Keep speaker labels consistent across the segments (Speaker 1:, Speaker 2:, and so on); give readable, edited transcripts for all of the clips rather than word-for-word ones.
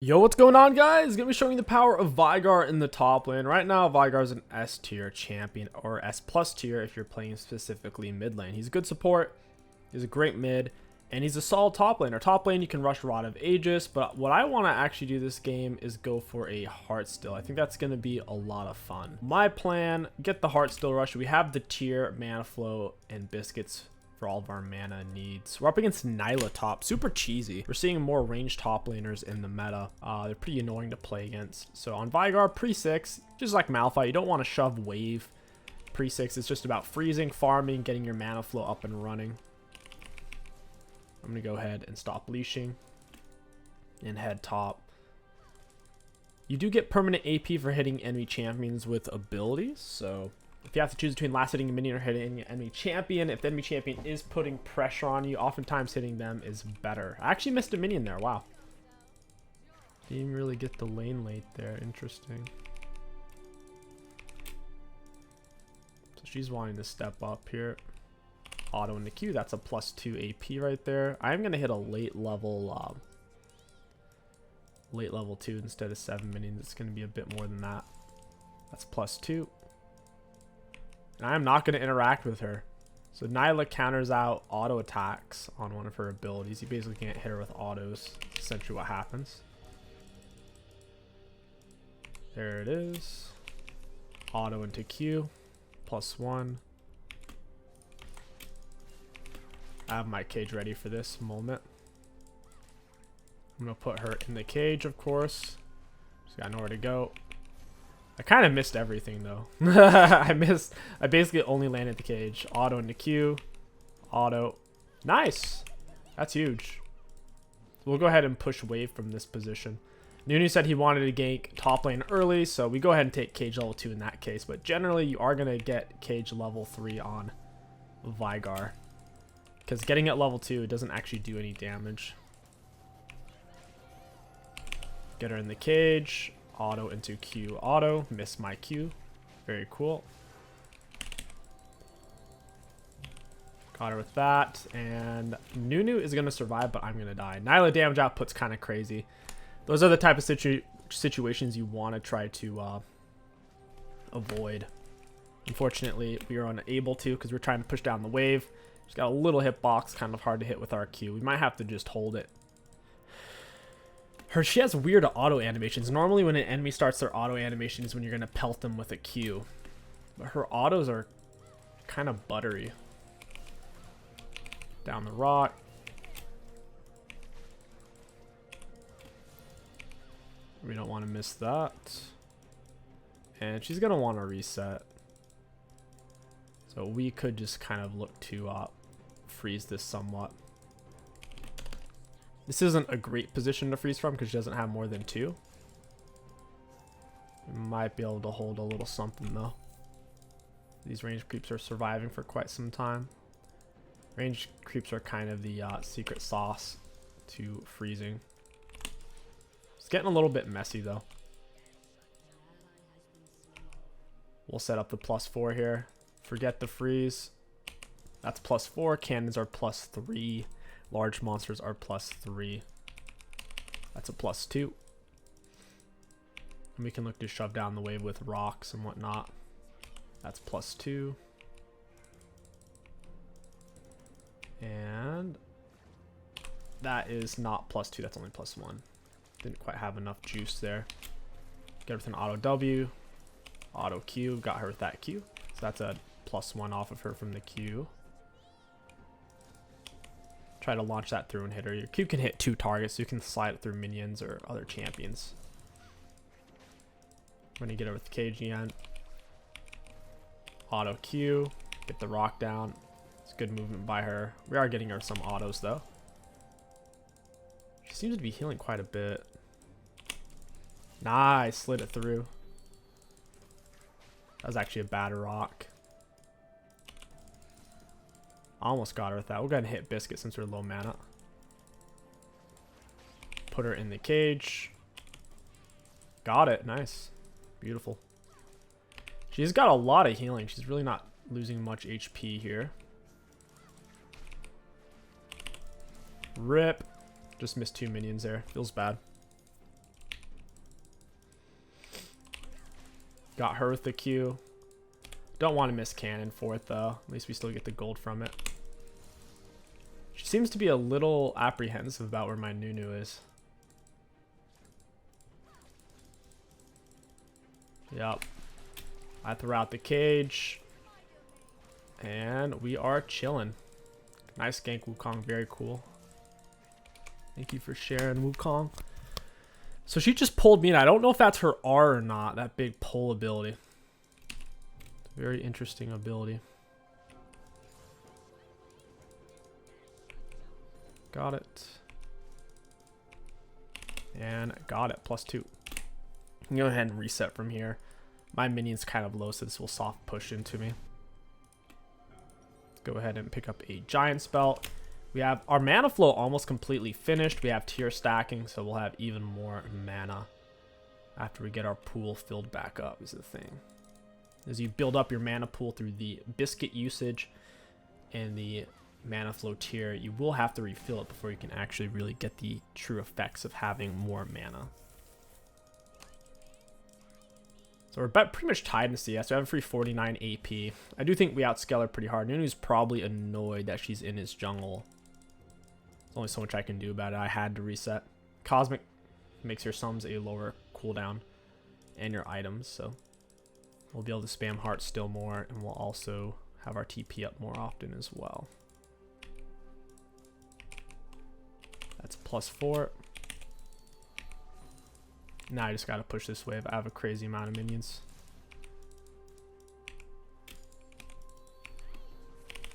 Speaker 1: Yo, what's going on, guys? Gonna be showing you the power of Veigar in the top lane. Right now, Veigar is an S tier champion, or S plus tier if you're playing specifically mid lane. He's a good support, he's a great mid, and he's a solid top laner. Top lane, you can rush Rod of Aegis, but what I want to actually do this game is go for a Heartstill. I think that's gonna be a lot of fun. My plan, get the Heartstill rush. We have the tier, mana flow, and biscuits for all of our mana needs. We're up against Nyla top, super cheesy. We're seeing more ranged top laners in the meta. They're pretty annoying to play against. So on Veigar, pre-6, just like Malphite, you don't want to shove wave. Pre-6 is just about freezing, farming, getting your mana flow up and running. I'm gonna go ahead and stop leashing and head top. You do get permanent AP for hitting enemy champions with abilities, so if you have to choose between last hitting a minion or hitting an enemy champion, if the enemy champion is putting pressure on you, oftentimes hitting them is better. I actually missed a minion there. Wow. Didn't even really get the lane late there. Interesting. So she's wanting to step up here. Auto in the queue. That's a +2 AP right there. I'm going to hit a late level 2 instead of 7 minions. It's going to be a bit more than that. That's +2. And I'm not going to interact with her. So Nyla counters out auto attacks on one of her abilities. You basically can't hit her with autos. That's essentially what happens. There it is. Auto into Q. +1. I have my cage ready for this moment. I'm going to put her in the cage, of course. She's got nowhere to go. I kind of missed everything though. I basically only landed the cage. Auto into Q. Auto. Nice. That's huge. We'll go ahead and push wave from this position. Nunu said he wanted to gank top lane early, so we go ahead and take cage level 2 in that case. But generally, you are going to get cage level 3 on Veigar. Because getting at level 2, it doesn't actually do any damage. Get her in the cage. Auto into Q. Auto. Miss my Q. Very cool. Got her with that. And Nunu is going to survive, but I'm going to die. Nyla damage output's kind of crazy. Those are the type of situations you want to try to avoid. Unfortunately, we are unable to because we're trying to push down the wave. She's got a little hitbox, kind of hard to hit with our Q. We might have to just hold it. She has weird auto animations. Normally when an enemy starts their auto animation is when you're going to pelt them with a Q. But her autos are kind of buttery. Down the rock. We don't want to miss that. And she's going to want to reset. So we could just kind of look to freeze this somewhat. This isn't a great position to freeze from because she doesn't have more than 2. We might be able to hold a little something though. These range creeps are surviving for quite some time. Range creeps are kind of the secret sauce to freezing. It's getting a little bit messy though. We'll set up the +4 here. Forget the freeze. That's +4. Cannons are +3. Large monsters are +3. That's a +2. And we can look to shove down the wave with rocks and whatnot. That's +2. And that is not +2. That's only +1. Didn't quite have enough juice there. Get her with an auto W. Auto Q. Got her with that Q. So that's a +1 off of her from the Q. Try to launch that through and hit her. Your Q can hit 2 targets, so you can slide it through minions or other champions. When you get her with the cage again. Auto Q. Get the rock down. It's good movement by her. We are getting her some autos though. She seems to be healing quite a bit. Nice. Slid it through. That was actually a bad rock. Almost got her with that. We'll go ahead and hit Biscuit since we're low mana. Put her in the cage. Got it. Nice. Beautiful. She's got a lot of healing. She's really not losing much HP here. Rip. Just missed 2 minions there. Feels bad. Got her with the Q. Don't want to miss cannon for it though. At least we still get the gold from it. She seems to be a little apprehensive about where my Nunu is. Yep. I throw out the cage. And we are chilling. Nice gank, Wukong. Very cool. Thank you for sharing, Wukong. So she just pulled me in. I don't know if that's her R or not. That big pull ability. Very interesting ability. Got it. And got it. +2. I'm going to go ahead and reset from here. My minion's kind of low, so this will soft push into me. Go ahead and pick up a giant spell. We have our mana flow almost completely finished. We have tier stacking, so we'll have even more mana after we get our pool filled back up is the thing. As you build up your mana pool through the biscuit usage and the mana flow tier, you will have to refill it before you can actually really get the true effects of having more mana. So we're pretty much tied in CS. We have a free 49 AP. I do think we outscale her pretty hard. Nunu's probably annoyed that she's in his jungle. There's only so much I can do about it. I had to reset. Cosmic makes your summons a lower cooldown and your items, so we'll be able to spam hearts still more, and we'll also have our TP up more often as well. That's +4. Now I just gotta push this wave. I have a crazy amount of minions.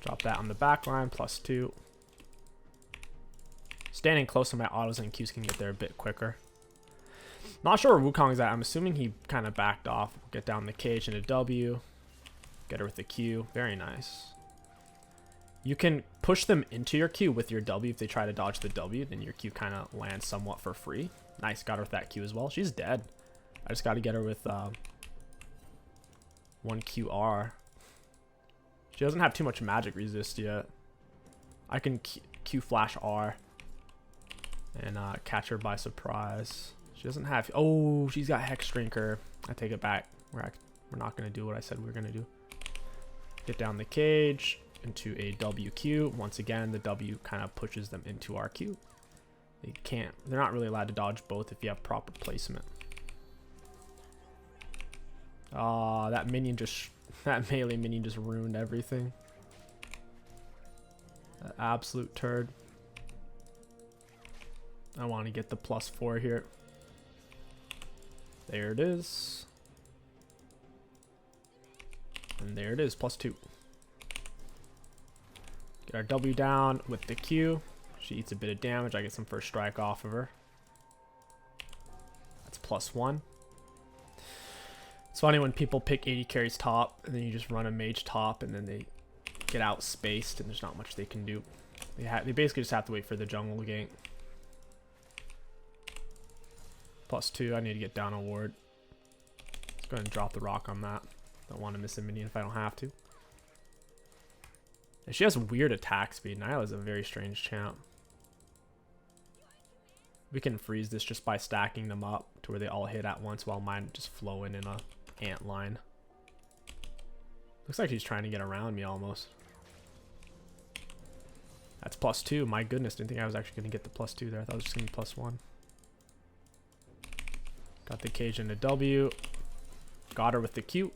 Speaker 1: Drop that on the back line, +2. Standing close to my autos and Qs can get there a bit quicker. Not sure where Wukong's at. I'm assuming he kind of backed off. We'll get down the cage and a W. Get her with the Q. Very nice. You can push them into your Q with your W. If they try to dodge the W, then your Q kind of lands somewhat for free. Nice, got her with that Q as well. She's dead. I just got to get her with 1 QR. She doesn't have too much magic resist yet. I can Q flash R and catch her by surprise. She doesn't have... Oh, she's got Hex Drinker. I take it back. We're not going to do what I said we were going to do. Get down the cage into a WQ. Once again, the W kind of pushes them into our Q. They're not really allowed to dodge both if you have proper placement. That melee minion just ruined everything. An absolute turd. I want to get the +4 here. There it is. And there it is, +2. Get our W down with the Q. She eats a bit of damage. I get some first strike off of her. That's +1. It's funny when people pick 80 carries top, and then you just run a mage top, and then they get outspaced, and there's not much they can do. They basically just have to wait for the jungle gank. +2. I need to get down a ward. Let's go ahead and drop the rock on that. Don't want to miss a minion if I don't have to. And she has weird attack speed. Nyla's a very strange champ. We can freeze this just by stacking them up to where they all hit at once while mine just flowing in a ant line. Looks like she's trying to get around me almost. That's +2. My goodness, didn't think I was actually going to get the +2 there. I thought it was just going to be +1. Got the cage into W. Got her with the Q.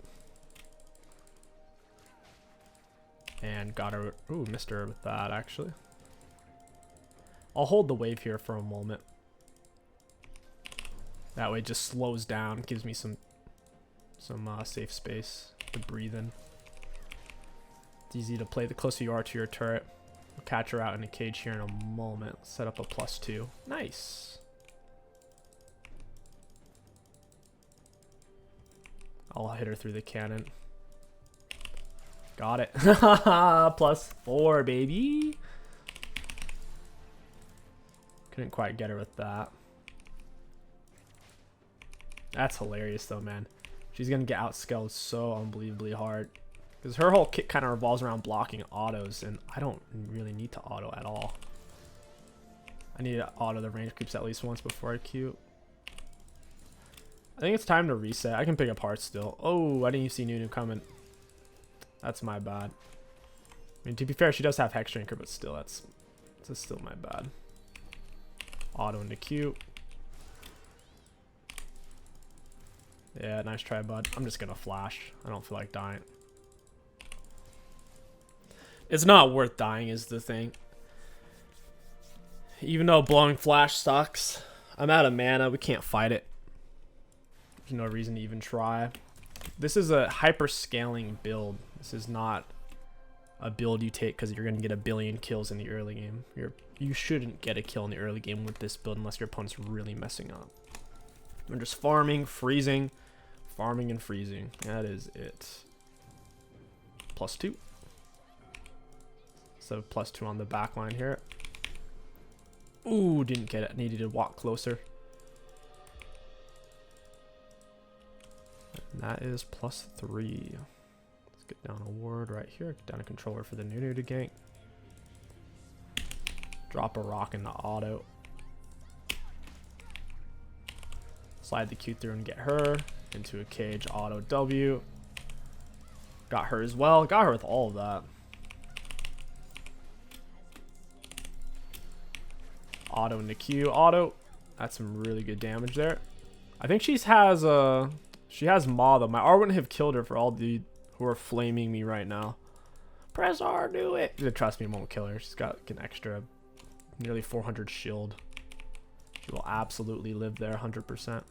Speaker 1: And got her... Ooh, missed her with that, actually. I'll hold the wave here for a moment. That way it just slows down. Gives me some safe space to breathe in. It's easy to play. The closer you are to your turret. We'll catch her out in a cage here in a moment. Set up a +2. Nice. I'll hit her through the cannon. Got it. +4, baby. Couldn't quite get her with that. That's hilarious though, man. She's gonna get outscaled so unbelievably hard. Because her whole kit kind of revolves around blocking autos, and I don't really need to auto at all. I need to auto the range creeps at least once before I Q. I think it's time to reset. I can pick up hearts still. Oh, I didn't even see Nunu coming. That's my bad. I mean, to be fair, she does have Hex Drinker, but still, that's still my bad. Auto into Q. Yeah, nice try, bud. I'm just gonna flash. I don't feel like dying. It's not worth dying is the thing. Even though blowing flash sucks, I'm out of mana. We can't fight it. There's no reason to even try. This is a hyper scaling build. This is not a build you take because you're going to get a billion kills in the early game. You shouldn't get a kill in the early game with this build unless your opponent's really messing up. I'm just farming, freezing, farming and freezing. That is it. +2. So +2 on the back line here. Ooh, didn't get it. Needed to walk closer. And that is +3. Let's get down a ward right here. Get down a controller for the Nunu to gank. Drop a rock in the auto. Slide the Q through and get her into a cage. Auto W. Got her as well. Got her with all of that. Auto into Q. Auto. That's some really good damage there. I think she has Maw though. My R wouldn't have killed her for all the who are flaming me right now. Press R, do it. Trust me, it won't kill her. She's got an extra nearly 400 shield. She will absolutely live there 100%.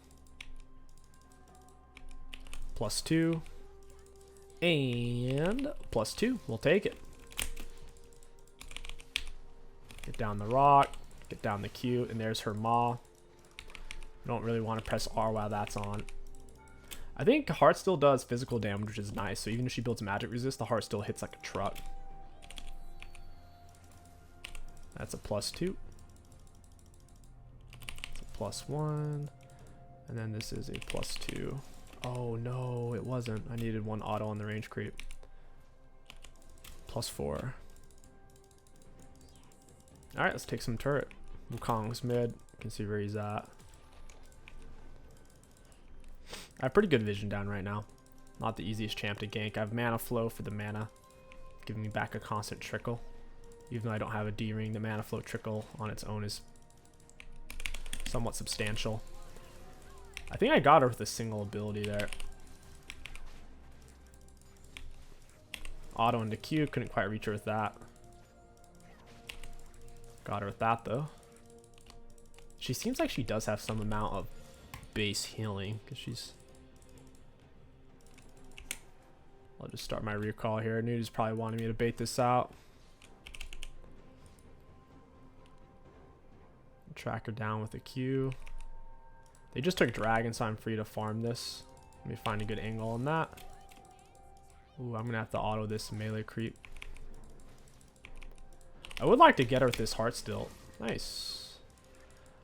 Speaker 1: +2. And +2. We'll take it. Get down the rock. Get down the Q. And there's her Maw. I don't really want to press R while that's on. I think Heart still does physical damage, which is nice. So even if she builds magic resist, the Heart still hits like a truck. That's a +2. It's a +1. And then this is a +2. Oh no, it wasn't. I needed one auto on the range creep. +4. Alright, let's take some turret. Wukong's mid. You can see where he's at. I have pretty good vision down right now. Not the easiest champ to gank. I have mana flow for the mana, giving me back a constant trickle. Even though I don't have a D ring, the mana flow trickle on its own is somewhat substantial. I think I got her with a single ability there. Auto into Q, couldn't quite reach her with that. Got her with that though. She seems like she does have some amount of base healing because she's... I'll just start my recall here. Nunu's probably wanting me to bait this out. Track her down with a Q. They just took dragon, so I'm free to farm this. Let me find a good angle on that. Ooh, I'm gonna have to auto this melee creep. I would like to get her with this heart still. Nice.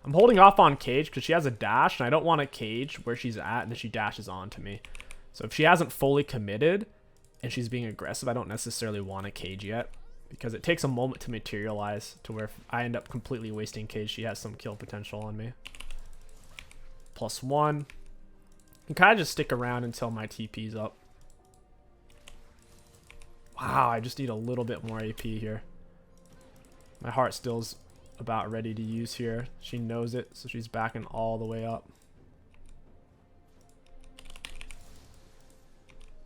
Speaker 1: I'm holding off on cage because she has a dash, and I don't want to cage where she's at, and then she dashes on to me. So if she hasn't fully committed and she's being aggressive, I don't necessarily want to cage yet, because it takes a moment to materialize to where if I end up completely wasting cage, she has some kill potential on me. +1. You can kind of just stick around until my TP's up. Wow, I just need a little bit more AP here. My heart still's about ready to use here. She knows it, so she's backing all the way up.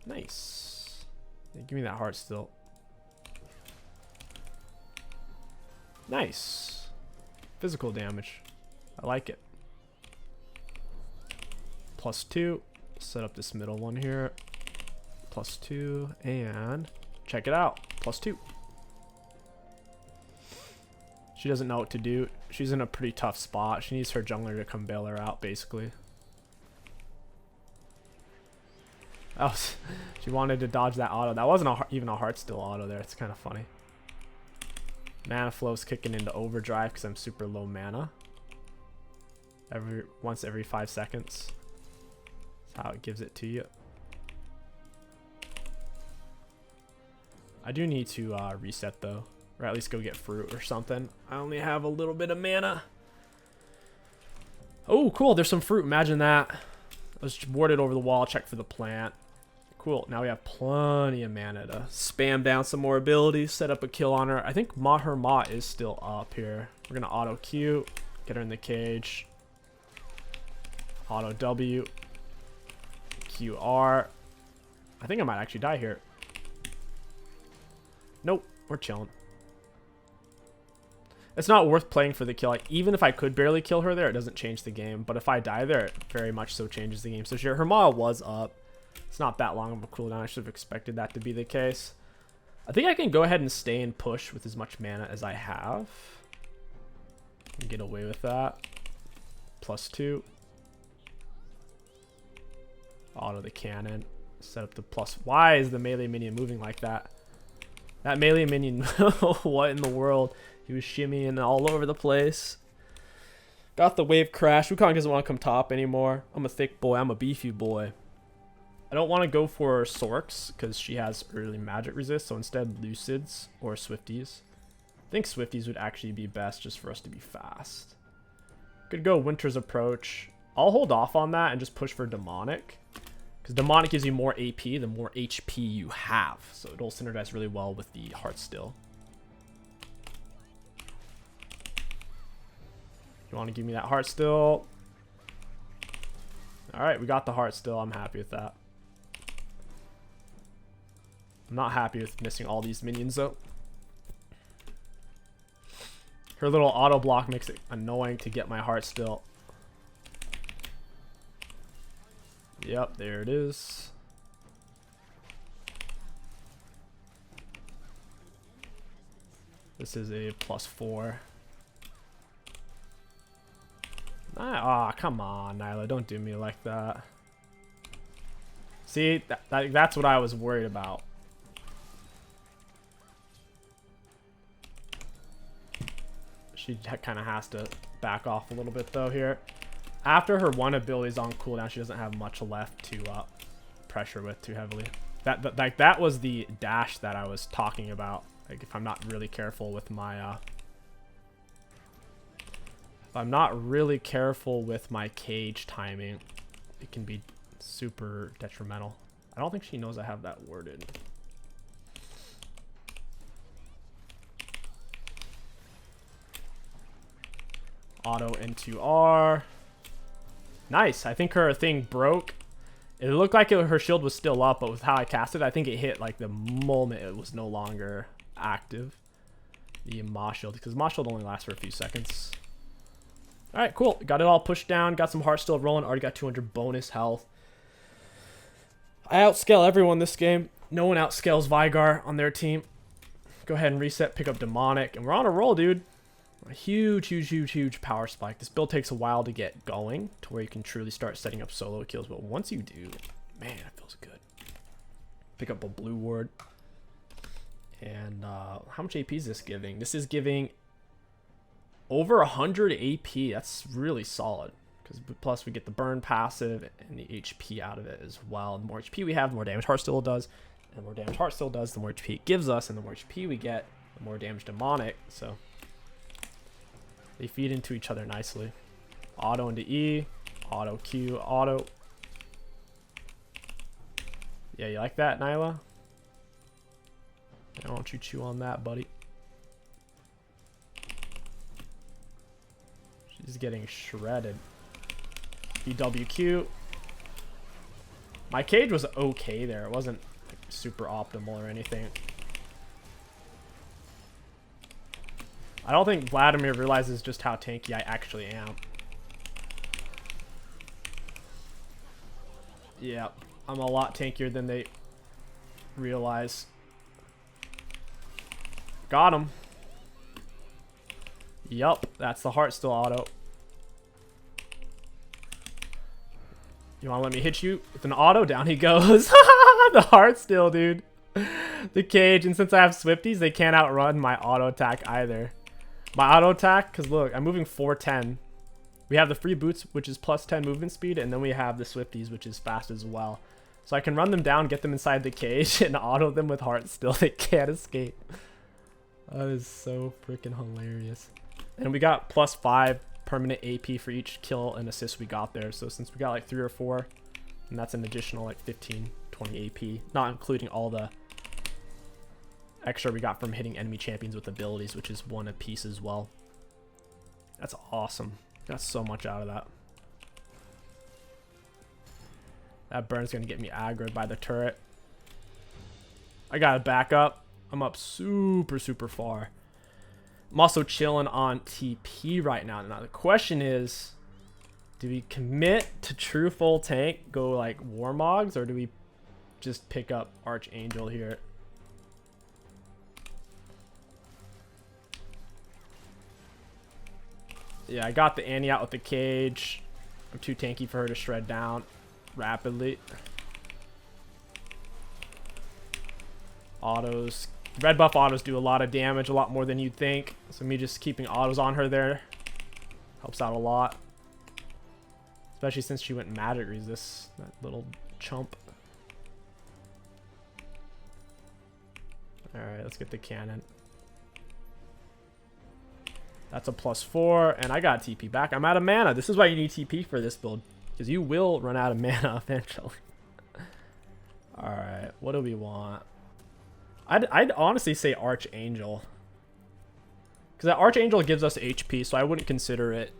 Speaker 1: Nice. Yeah, give me that heart still. Nice. Physical damage. I like it. +2. Set up this middle one here. +2. And check it out. +2. She doesn't know what to do. She's in a pretty tough spot. She needs her jungler to come bail her out, basically. Oh, she wanted to dodge that auto. That wasn't even a heart still auto there. It's kind of funny. Mana flow's kicking into overdrive because I'm super low mana. Once every 5 seconds. That's how it gives it to you. I do need to reset though. Or at least go get fruit or something. I only have a little bit of mana. Oh, cool. There's some fruit. Imagine that. Let's ward it over the wall, check for the plant. Cool, now we have plenty of mana to spam down some more abilities, set up a kill on her. I think her Ma is still up here. We're gonna auto Q, get her in the cage. Auto W. QR. I think I might actually die here. Nope, we're chilling. It's not worth playing for the kill. Like, even if I could barely kill her there, it doesn't change the game. But if I die there, it very much so changes the game. So sure, her Ma was up. It's not that long of a cooldown. I should have expected that to be the case. I think I can go ahead and stay and push with as much mana as I have. And get away with that. +2. Auto the cannon. Set up the plus. Why is the melee minion moving like that? That melee minion, what in the world? He was shimmying all over the place. Got the wave crash. Wukong doesn't want to come top anymore. I'm a thick boy. I'm a beefy boy. I don't want to go for Sorks because she has early magic resist. So instead, Lucids or Swifties. I think Swifties would actually be best just for us to be fast. Could go Winter's Approach. I'll hold off on that and just push for Demonic. Because Demonic gives you more AP the more HP you have. So it'll synergize really well with the Heartstill. You want to give me that Heartstill? Alright, we got the Heartstill. I'm happy with that. I'm not happy with missing all these minions though. Her little auto block makes it annoying to get my Heartstill. Yep, there it is. This is a +4. Ah, come on, Nyla. Don't do me like that. See, that's what I was worried about. She kind of has to back off a little bit, though, here. After her one ability is on cooldown, she doesn't have much left to pressure with too heavily. That was the dash that I was talking about. Like, if I'm not really careful with my... If I'm not really careful with my cage timing, it can be super detrimental. I don't think she knows I have that worded. Auto into R. Nice. I think her thing broke. It looked like her shield was still up, but with how I cast it, I think it hit like the moment it was no longer active. The Ma shield, because Ma shield only lasts for a few seconds. Alright, cool. Got it all pushed down. Got some Heartstill rolling. Already got 200 bonus health. I outscale everyone this game. No one outscales Veigar on their team. Go ahead and reset, pick up Demonic, and we're on a roll, dude. A huge power spike. This build takes a while to get going to where you can truly start setting up solo kills, but once you do, man, it feels good. Pick up a blue ward. And how much AP is this giving? This is giving over 100 AP. That's really solid. Because plus we get the burn passive and the HP out of it as well. The more HP we have, the more damage Heartstill does. And the more damage Heartstill does, the more HP it gives us. And the more HP we get, the more damage Demonic. So they feed into each other nicely. Auto into E. Auto Q. Auto. Yeah, you like that, Nyla? Why don't you chew on that, buddy? She's getting shredded. BWQ. My cage was okay there. It wasn't like, super optimal or anything. I don't think Vladimir realizes just how tanky I actually am. Yeah, I'm a lot tankier than they realize. Got him. Yup, that's the Heartstill auto. You want to let me hit you with an auto? Down he goes. The Heartstill, dude. The cage, and since I have Swifties, they can't outrun my auto attack either. My auto attack, because look, I'm moving 410. We have the free boots, which is +10 movement speed, and then we have the Swifties, which is fast as well. So I can run them down, get them inside the cage, and auto them with Heartstill. They can't escape. That is so freaking hilarious. And we got +5 permanent AP for each kill and assist we got there. So since we got like 3 or 4, And that's an additional like 15, 20 AP, not including all the extra we got from hitting enemy champions with abilities, which is 1 apiece as well. That's awesome. Got so much out of that. That burn's gonna get me aggroed by the turret. I gotta back up. I'm up super, super far. I'm also chilling on TP right now. Now the question is, do we commit to true full tank, go like Warmogs, or do we just pick up Archangel here? Yeah, I got the Annie out with the cage. I'm too tanky for her to shred down rapidly. Autos. Red buff autos do a lot of damage, a lot more than you'd think. So me just keeping autos on her there helps out a lot. Especially since she went magic resist, that little chump. Alright, let's get the cannon. That's a +4, and I got TP back. I'm out of mana. This is why you need TP for this build, because you will run out of mana eventually. Alright, what do we want? I'd honestly say Archangel. Because that Archangel gives us HP, so I wouldn't consider it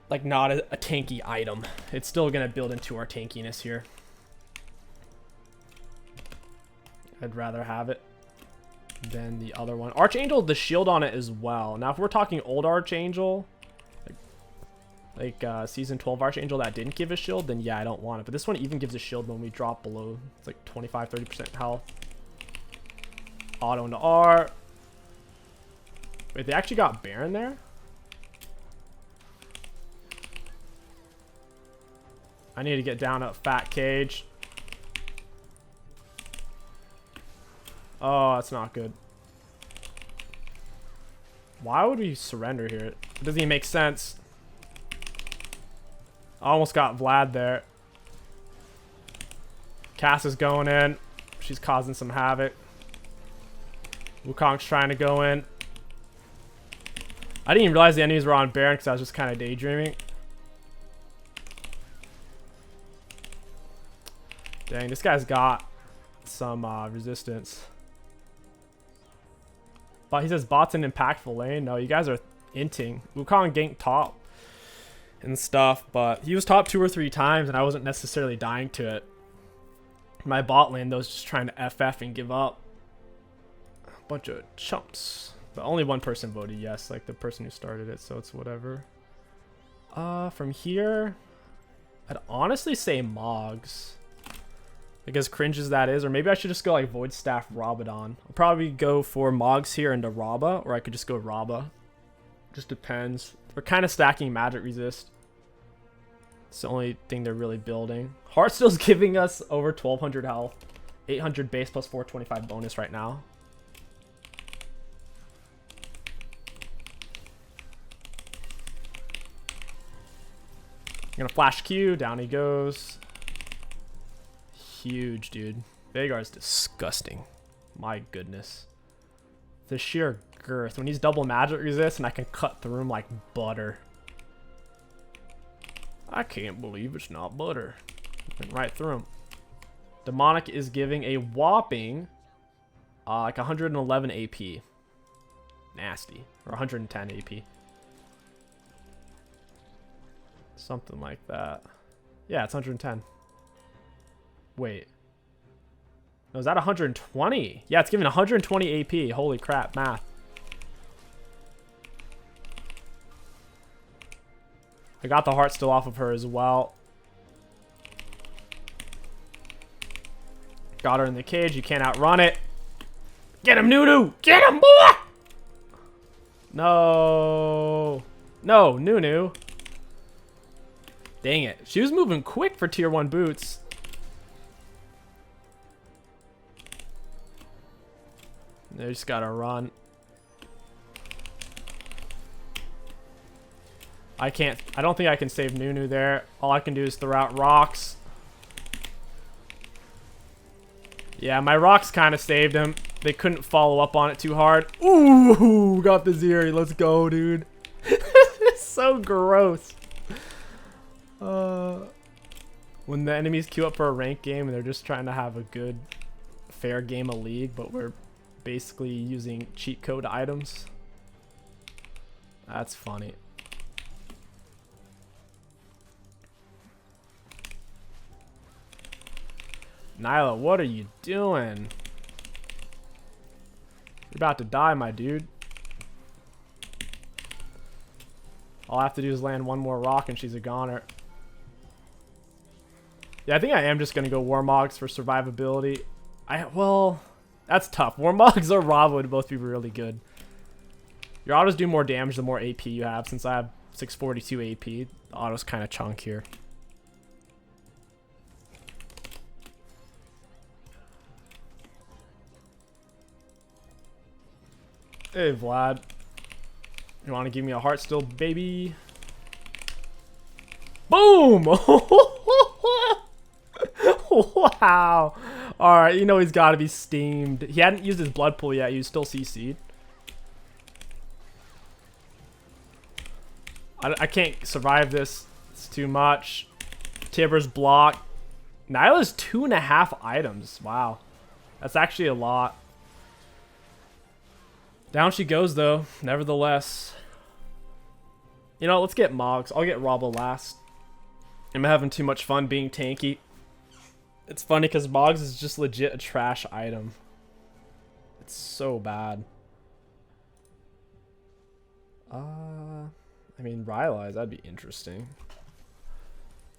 Speaker 1: like not a tanky item. It's still going to build into our tankiness here. I'd rather have it than the other one. Archangel, the shield on it as well. Now, if we're talking old Archangel, like Season 12 Archangel that didn't give a shield, then yeah, I don't want it. But this one even gives a shield when we drop below. It's like 25-30% health. Auto into R. Wait, they actually got Baron there? I need to get down a fat cage. Oh, that's not good. Why would we surrender here? It doesn't even make sense. I almost got Vlad there. Cass is going in. She's causing some havoc. Wukong's trying to go in. I didn't even realize the enemies were on Baron because I was just kind of daydreaming. Dang, this guy's got some resistance. But he says bot's an impactful lane. No, you guys are inting. Wukong ganked top and stuff, but he was top 2 or 3 times and I wasn't necessarily dying to it. My bot lane though was just trying to FF and give up. A bunch of chumps. But only one person voted yes, like the person who started it, so it's whatever. From here, I'd honestly say Mogs. Like as cringe as that is, or maybe I should just go like Void Staff Rabadon. I'll probably go for Mogs here into Raba, or I could just go Raba. Just depends. We're kind of stacking magic resist. It's the only thing they're really building. Heartsteel's giving us over 1200 health. 800 base plus 425 bonus right now. I'm gonna flash Q, down he goes. Huge, dude. Veigar's disgusting. My goodness. The sheer girth. When he's double magic resist and I can cut through him like butter. I can't believe it's not butter. Went right through him. Demonic is giving a whopping like 111 AP. Nasty. Or 110 AP. Something like that. Yeah, it's 110. Wait. No, is that 120? Yeah, it's giving 120 AP. Holy crap, math. I got the heart still off of her as well. Got her in the cage. You can't outrun it. Get him, Nunu! Get him, boy! No. No, Nunu. Dang it. She was moving quick for tier 1 boots. They just gotta run. I don't think I can save Nunu there. All I can do is throw out rocks. Yeah, my rocks kind of saved him. They couldn't follow up on it too hard. Ooh, got the Zeri. Let's go, dude. It's so gross. When the enemies queue up for a ranked game and they're just trying to have a good, fair game of League, but we're basically using cheat code items. That's funny. Nyla, what are you doing? You're about to die, my dude. All I have to do is land one more rock and she's a goner. Yeah, I think I am just going to go Warmogs for survivability. Well, that's tough. Warmogs or Rava would both be really good. Your autos do more damage the more AP you have. Since I have 642 AP, the auto's kind of chunk here. Hey, Vlad. You want to give me a heart still, baby? Boom! Wow. Alright, you know he's got to be steamed. He hadn't used his blood pool yet. He was still CC'd. I can't survive this. It's too much. Tibbers block. Nyla's 2.5 items. Wow. That's actually a lot. Down she goes, though. Nevertheless. You know, let's get Moggs. I'll get Robbo last. I'm having too much fun being tanky. It's funny because Moggs is just legit a trash item. It's so bad. I mean, Rylai's, that'd be interesting.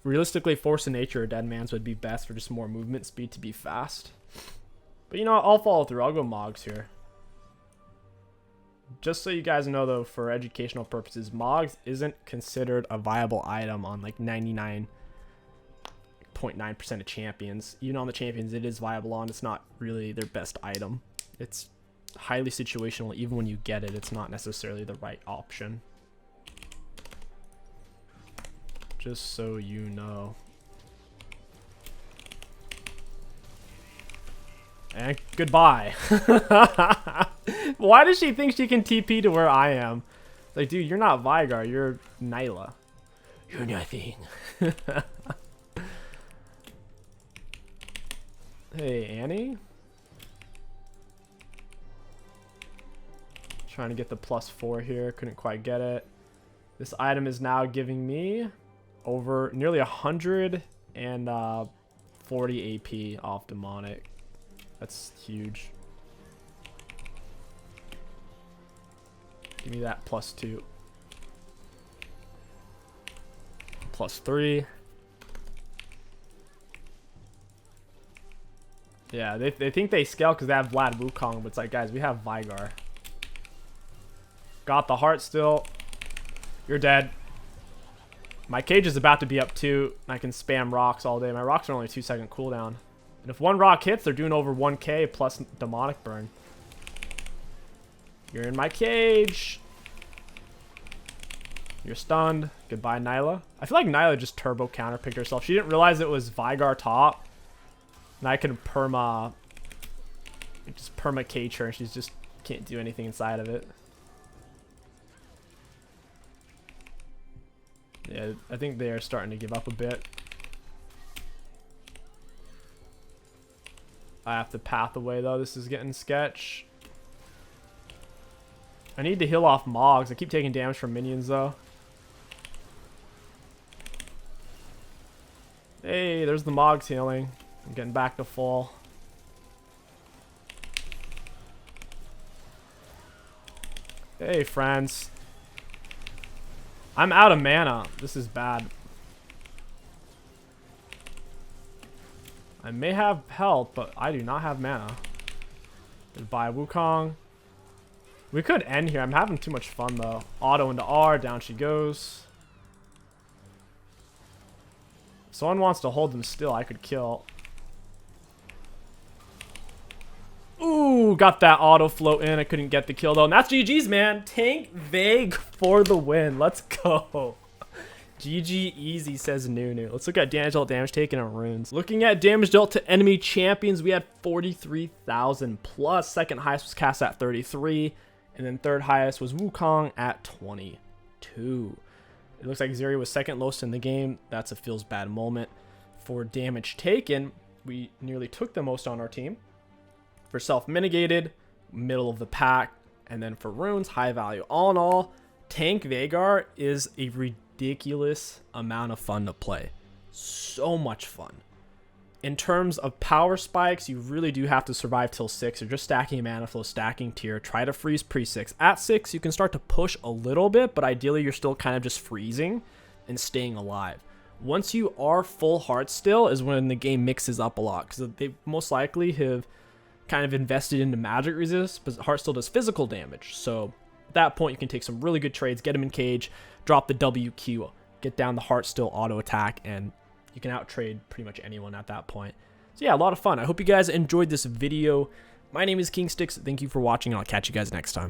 Speaker 1: Realistically, Force of Nature or Dead Man's would be best for just more movement speed to be fast. But you know what? I'll follow through. I'll go Moggs here. Just so you guys know, though, for educational purposes, Moggs isn't considered a viable item on like 99.9% of champions. Even on the champions, it is viable on. It's not really their best item. It's highly situational. Even when you get it, it's not necessarily the right option. Just so you know. And goodbye. Why does she think she can TP to where I am? It's like, dude, you're not Veigar. You're Nyla. You're nothing. Hey, Annie. Trying to get the +4 here. Couldn't quite get it. This item is now giving me over nearly 140 AP off demonic. That's huge. Give me that +2. +3. Yeah, they think they scale because they have Vlad Wukong, but it's like, guys, we have Veigar. Got the heart still. You're dead. My cage is about to be up too, and I can spam rocks all day. My rocks are only 2-second cooldown. And if one rock hits, they're doing over 1k plus demonic burn. You're in my cage. You're stunned. Goodbye, Nyla. I feel like Nyla just turbo counterpicked herself. She didn't realize it was Veigar top. And I could just perma cage her, and she's just can't do anything inside of it. Yeah, I think they are starting to give up a bit. I have to path away though. This is getting sketch. I need to heal off Moggs. I keep taking damage from minions though. Hey, there's the Moggs healing. I'm getting back to full. Hey, friends. I'm out of mana. This is bad. I may have health, but I do not have mana. Goodbye, Wukong. We could end here. I'm having too much fun, though. Auto into R. Down she goes. If someone wants to hold them still, I could kill. Ooh, got that auto float in. I couldn't get the kill, though. And that's GG's, man. Tank Vague for the win. Let's go. GG easy, says Nunu. Let's look at damage dealt, damage taken, and runes. Looking at damage dealt to enemy champions, we had 43,000 plus. Second highest was cast at 33. And then third highest was Wukong at 22. It looks like Zeri was second lowest in the game. That's a feels bad moment. For damage taken, we nearly took the most on our team. For self-mitigated, middle of the pack. And then for runes, high value. All in all, tank Veigar is a ridiculous amount of fun to play. So much fun. In terms of power spikes, you really do have to survive till 6. You're just stacking mana flow, stacking tier. Try to freeze pre-6. At 6, you can start to push a little bit, but ideally you're still kind of just freezing and staying alive. Once you are full heart still is when the game mixes up a lot, because they most likely have kind of invested into magic resist, but heart still does physical damage. So at that point, you can take some really good trades, get him in cage, drop the WQ, get down the heart still auto attack, and you can out-trade pretty much anyone at that point. So yeah, a lot of fun. I hope you guys enjoyed this video. My name is King Sticks. Thank you for watching, and I'll catch you guys next time.